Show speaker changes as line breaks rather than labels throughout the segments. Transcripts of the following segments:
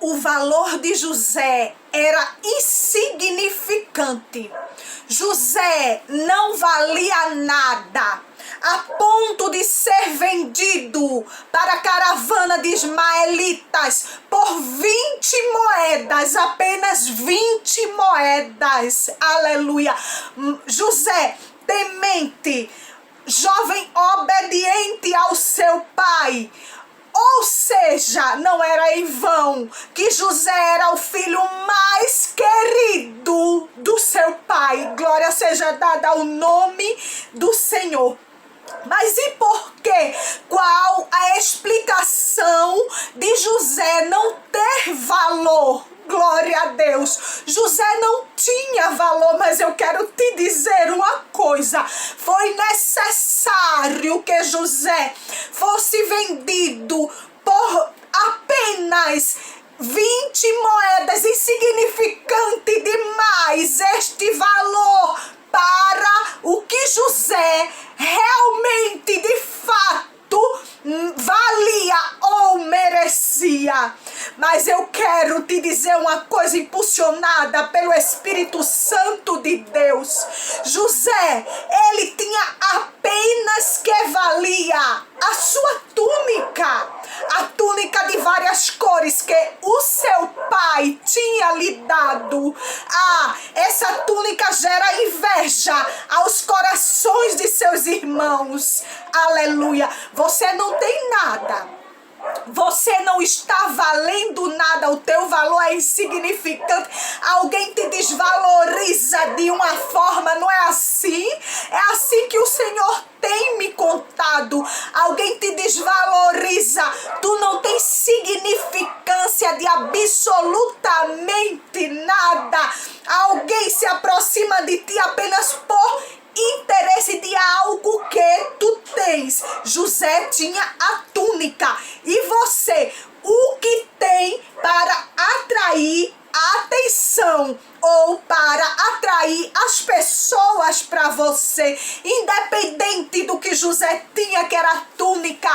o valor de José era insignificante. José não valia nada, a ponto de ser vendido para a caravana de ismaelitas por 20 moedas, apenas 20 moedas. Aleluia! José, temente, jovem obediente ao seu pai. Ou seja, não era em vão que José era o filho mais querido do seu pai. Glória seja dada ao nome do Senhor. Mas e por quê? Qual a explicação de José não ter valor? Glória a Deus. José não tinha valor, mas eu quero te dizer uma coisa. Foi necessário que José fosse vendido por apenas 20 moedas, insignificante demais este valor para o que José realmente, de fato, valia ou merecia. Mas eu quero te dizer uma coisa, impulsionada pelo Espírito Santo de Deus. José, ele tinha apenas que valia a sua túnica, a túnica de várias cores que o seu pai tinha lhe dado. Essa túnica gera inveja aos corações de seus irmãos. Aleluia. Você não tem nada. Você não está valendo nada, o teu valor é insignificante. Alguém te desvaloriza de uma forma, não é assim? É assim que o Senhor tem me contado. Alguém te desvaloriza, tu não tens significância de absolutamente nada. Alguém se aproxima de ti apenas por interesse de algo que tu tens. José tinha a túnica. E você, o que tem para atrair a atenção ou para atrair as pessoas para você, independente do que José tinha, que era a túnica.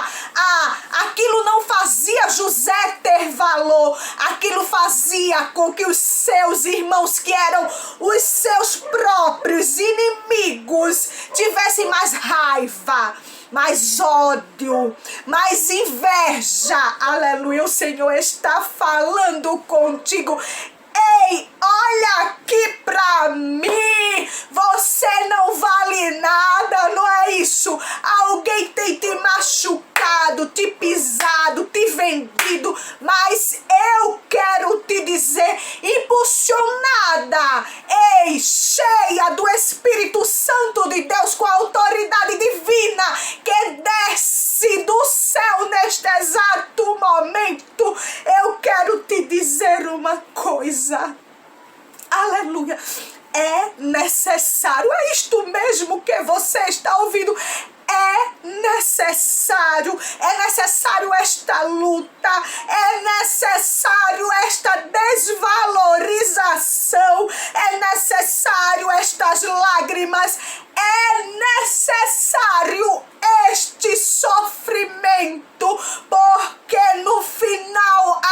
Aquilo não fazia José ter valor, aquilo fazia com que os seus irmãos, que eram os seus próprios inimigos, tivessem mais raiva, mais ódio, mais inveja. Aleluia, o Senhor está falando contigo. Ei, olha aqui pra mim, você não vale nada, não é isso? Alguém tem te machucado, te pisado, te vendido, mas eu quero te dizer, impulsionada, ei, cheia do Espírito Santo de Deus, com a autoridade divina que desce do céu neste exato momento, eu quero te dizer uma coisa. Aleluia. É necessário, é isto mesmo que você está ouvindo. É necessário esta luta, é necessário esta desvalorização, é necessário estas lágrimas, é necessário este sofrimento, porque no final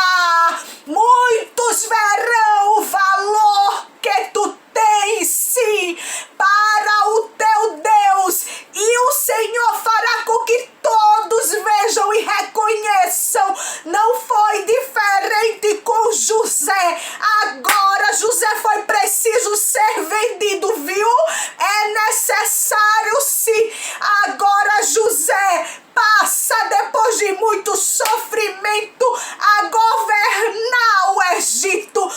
muitos verão o valor que tu tens, sim, para o teu Deus, e o Senhor fará com que todos vejam e reconheçam. Não foi diferente com José. Agora José foi preciso ser vendido, viu? É necessário, sim. Agora José passa, depois de muito sofrimento, a governar o Egito.